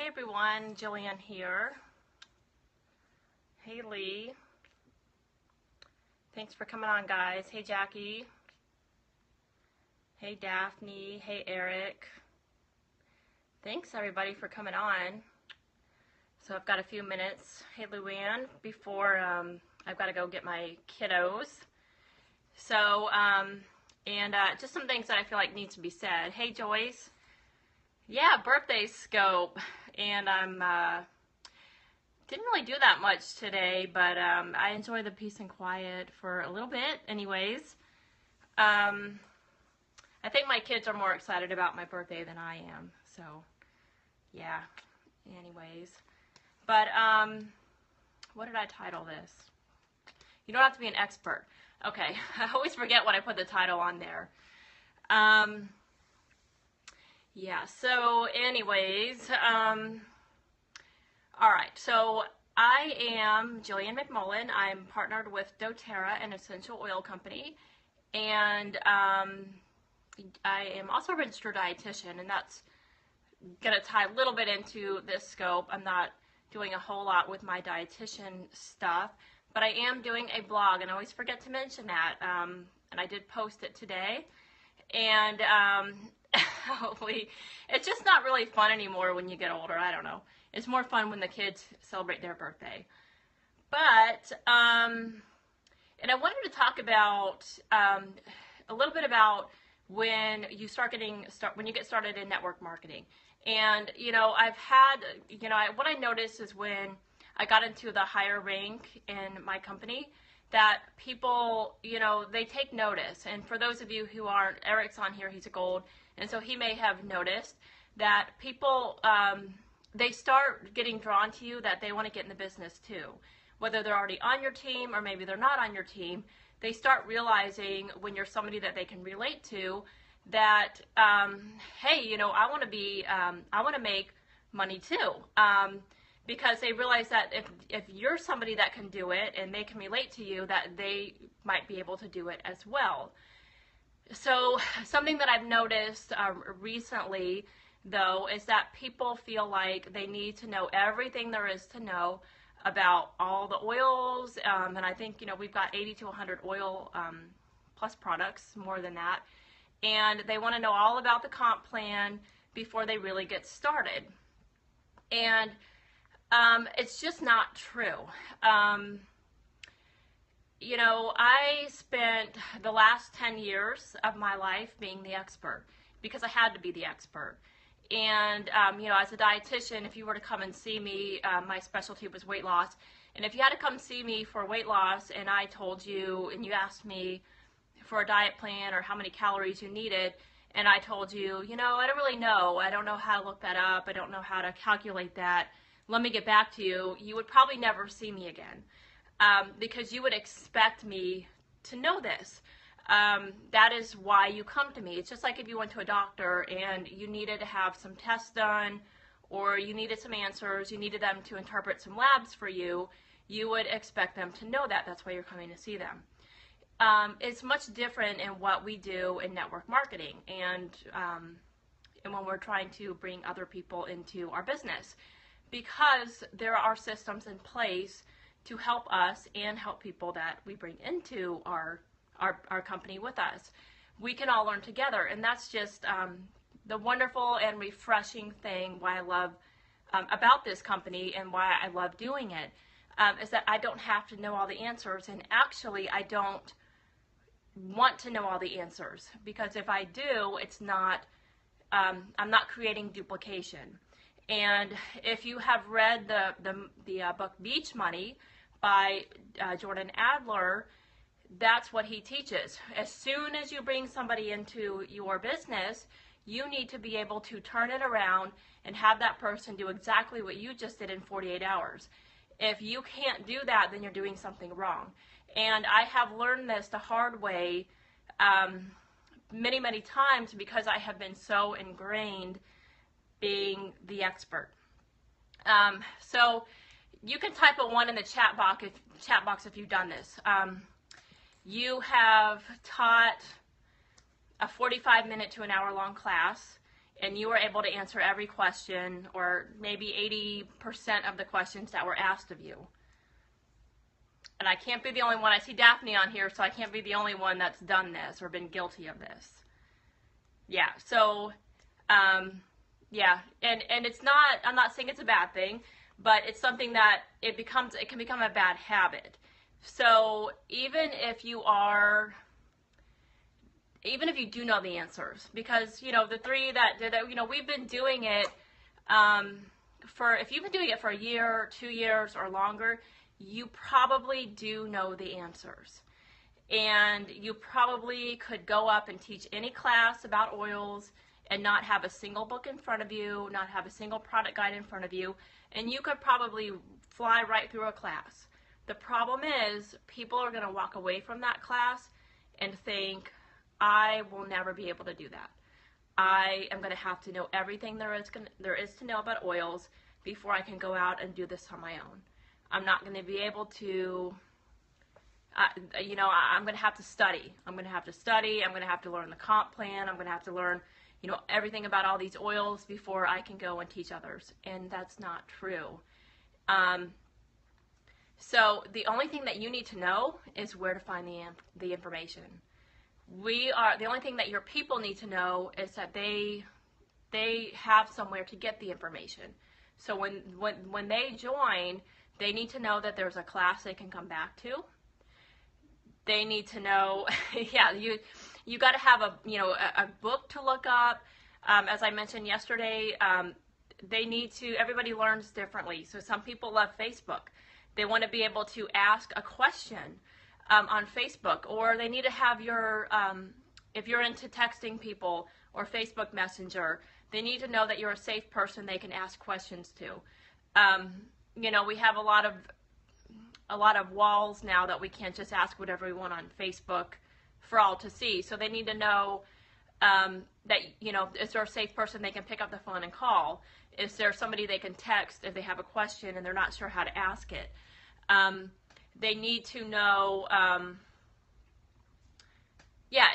Hey everyone, Jillian here. Hey Lee. Thanks for coming on, guys. Hey Jackie. Hey Daphne. Hey Eric. Thanks everybody for coming on. So I've got a few minutes. Hey Luann, before I've got to go get my kiddos. So, just some things that I feel like needs to be said. Hey Joyce. Yeah, birthday scope. And didn't really do that much today, but I enjoy the peace and quiet for a little bit anyways. I think my kids are more excited about my birthday than I am, so yeah, anyways. But what did I title this? You don't have to be an expert. Okay, I always forget when I put the title on there. Yeah, so anyways, all right, so I am Jillian McMullen. I'm partnered with doTERRA, an essential oil company, and I am also a registered dietitian, and that's going to tie a little bit into this scope. I'm not doing a whole lot with my dietitian stuff, but I am doing a blog, and I always forget to mention that, and I did post it today, and it's just not really fun anymore when you get older. I don't know. It's more fun when the kids celebrate their birthday. But, and I wanted to talk about a little bit about when you when you get started in network marketing. And, you know, what I noticed is when I got into the higher rank in my company, that people, you know, they take notice. And for those of you who aren't, Eric's on here, he's a gold, and so he may have noticed that people, they start getting drawn to you, that they want to get in the business too. Whether they're already on your team or maybe they're not on your team, they start realizing when you're somebody that they can relate to that, hey, you know, I want to make money too. Because they realize that if you're somebody that can do it and they can relate to you, that they might be able to do it as well. So something that I've noticed recently, though, is that people feel like they need to know everything there is to know about all the oils, and I think, you know, we've got 80 to 100 oil plus products, more than that, and they want to know all about the comp plan before they really get started. And it's just not true. You know, I spent the last 10 years of my life being the expert because I had to be the expert. And, you know, as a dietitian, if you were to come and see me, my specialty was weight loss. And if you had to come see me for weight loss and I told you, and you asked me for a diet plan or how many calories you needed, and I told you, you know, I don't really know. I don't know how to look that up. I don't know how to calculate that. Let me get back to you. You would probably never see me again because you would expect me to know this. That is why you come to me. It's just like if you went to a doctor and you needed to have some tests done or you needed some answers, you needed them to interpret some labs for you, you would expect them to know that. That's why you're coming to see them. It's much different in what we do in network marketing and when we're trying to bring other people into our business, because there are systems in place to help us and help people that we bring into our company with us. We can all learn together, and that's just the wonderful and refreshing thing why I love about this company and why I love doing it, is that I don't have to know all the answers, and actually I don't want to know all the answers, because if I do, it's not, I'm not creating duplication. And if you have read the book Beach Money by Jordan Adler, that's what he teaches. As soon as you bring somebody into your business, you need to be able to turn it around and have that person do exactly what you just did in 48 hours. If you can't do that, then you're doing something wrong. And I have learned this the hard way many, many times because I have been so ingrained being the expert. So you can type a 1 in the chat box if you've done this. You have taught a 45-minute to an hour-long class and you were able to answer every question, or maybe 80% of the questions that were asked of you. And I can't be the only one. I see Daphne on here, so I can't be the only one that's done this or been guilty of this. Yeah, so, yeah, and it's not, I'm not saying it's a bad thing, but it's something that it can become a bad habit. So even if you do know the answers, because, you know, the three that, you know, we've been doing it, if you've been doing it for a year, 2 years, or longer, you probably do know the answers. And you probably could go up and teach any class about oils and not have a single book in front of you, not have a single product guide in front of you, and you could probably fly right through a class. The problem is, people are going to walk away from that class and think, I will never be able to do that. I am going to have to know everything there is to know about oils before I can go out and do this on my own. I'm not going to be able to, you know, I'm going to have to study. I'm going to have to learn the comp plan. I'm going to have to learn, you know, everything about all these oils before I can go and teach others. And that's not true. So the only thing that you need to know is where to find the information. The only thing that your people need to know is that they have somewhere to get the information. So when they join, they need to know that there's a class they can come back to. They need to know, yeah, you got to have a book to look up. As I mentioned yesterday, everybody learns differently. So some people love Facebook. They want to be able to ask a question on Facebook, or they need to have your, if you're into texting people or Facebook Messenger, they need to know that you're a safe person they can ask questions to. You know, we have a lot of walls now that we can't just ask whatever we want on Facebook for all to see. So they need to know that, you know, is there a safe person they can pick up the phone and call? Is there somebody they can text if they have a question and they're not sure how to ask it? They need to know,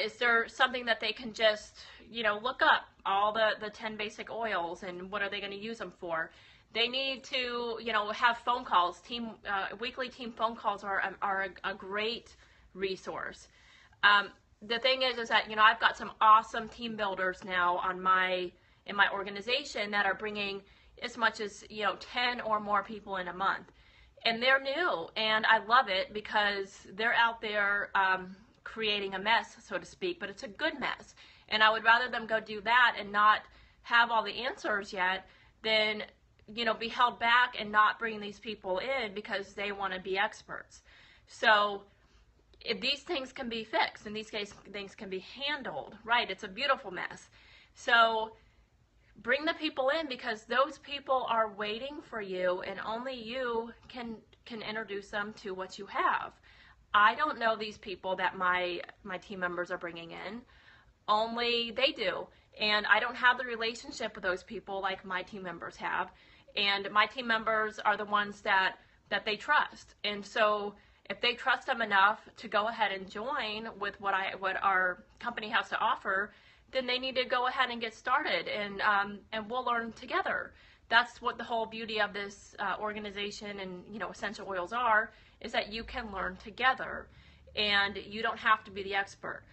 is there something that they can just, you know, look up all the 10 basic oils and what are they going to use them for? They need to, you know, have phone calls. Weekly team phone calls are a great resource. The thing is that, you know, I've got some awesome team builders now in my organization that are bringing as much as, you know, 10 or more people in a month. And they're new, and I love it because they're out there creating a mess, so to speak, but it's a good mess. And I would rather them go do that and not have all the answers yet than, you know, be held back and not bring these people in because they want to be experts. So if these things can be fixed and these things can be handled, right? It's a beautiful mess. So bring the people in because those people are waiting for you, and only you can introduce them to what you have. I don't know these people that my team members are bringing in. Only they do. And I don't have the relationship with those people like my team members have. And my team members are the ones that they trust. And so if they trust them enough to go ahead and join with what our company has to offer, then they need to go ahead and get started, and we'll learn together. That's what the whole beauty of this organization and, you know, essential oils is that you can learn together, and you don't have to be the expert.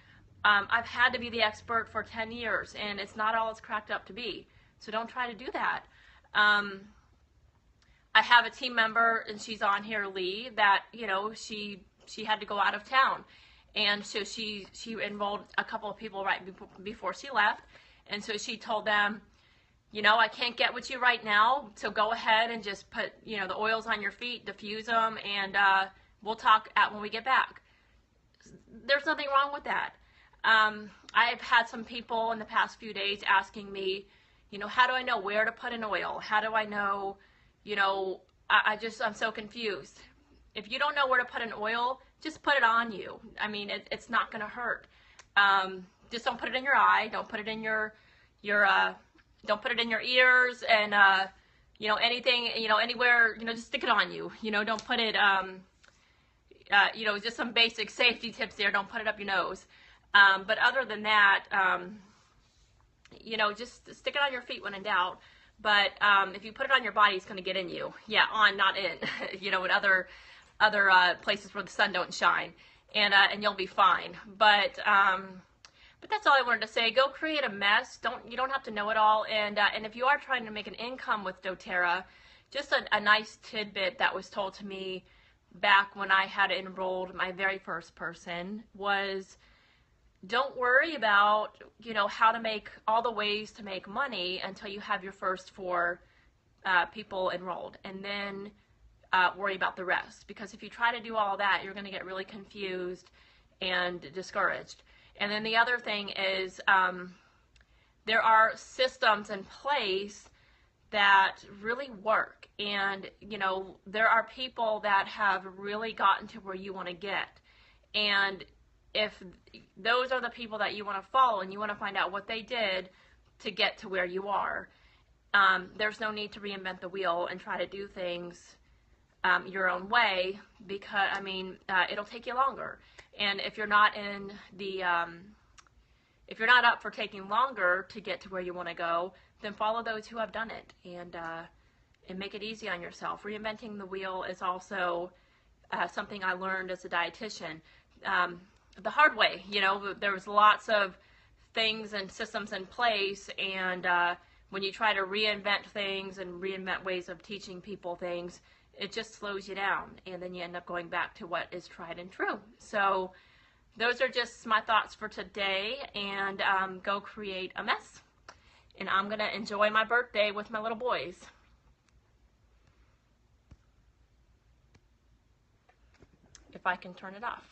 I've had to be the expert for 10 years, and it's not all it's cracked up to be. So don't try to do that. I have a team member, and she's on here, Lee, that, you know, she had to go out of town. And so she enrolled a couple of people right before she left. And so she told them, you know, I can't get with you right now, so go ahead and just put, you know, the oils on your feet, diffuse them, and we'll talk when we get back. There's nothing wrong with that. I've had some people in the past few days asking me, you know, how do I know where to put an oil? How do I know, you know, I'm so confused. If you don't know where to put an oil, just put it on you. I mean, it's not going to hurt. Just don't put it in your eye. Don't put it in don't put it in your ears, and you know, anything, you know, anywhere, you know, just stick it on you. You know, don't put it, you know, just some basic safety tips there. Don't put it up your nose. But other than that, you know, just stick it on your feet when in doubt. But if you put it on your body, it's going to get in you. Yeah, on, not in. You know, in other places where the sun don't shine, and you'll be fine. But that's all I wanted to say. Go create a mess. You don't have to know it all. And if you are trying to make an income with doTERRA, just a nice tidbit that was told to me back when I had enrolled my very first person was, don't worry about, you know, how to make all the ways to make money until you have your first 4 people enrolled, and then worry about the rest. Because if you try to do all that, you're going to get really confused and discouraged. And then the other thing is, there are systems in place that really work. And, you know, there are people that have really gotten to where you want to get. And if those are the people that you want to follow and you want to find out what they did to get to where you are, there's no need to reinvent the wheel and try to do things your own way, because, I mean, it'll take you longer. And if you're not in the, if you're not up for taking longer to get to where you want to go, then follow those who have done it, and make it easy on yourself. Reinventing the wheel is also something I learned as a dietitian. The hard way. You know, there was lots of things and systems in place, and when you try to reinvent things and reinvent ways of teaching people things, it just slows you down, and then you end up going back to what is tried and true. So those are just my thoughts for today, and go create a mess. And I'm going to enjoy my birthday with my little boys. If I can turn it off.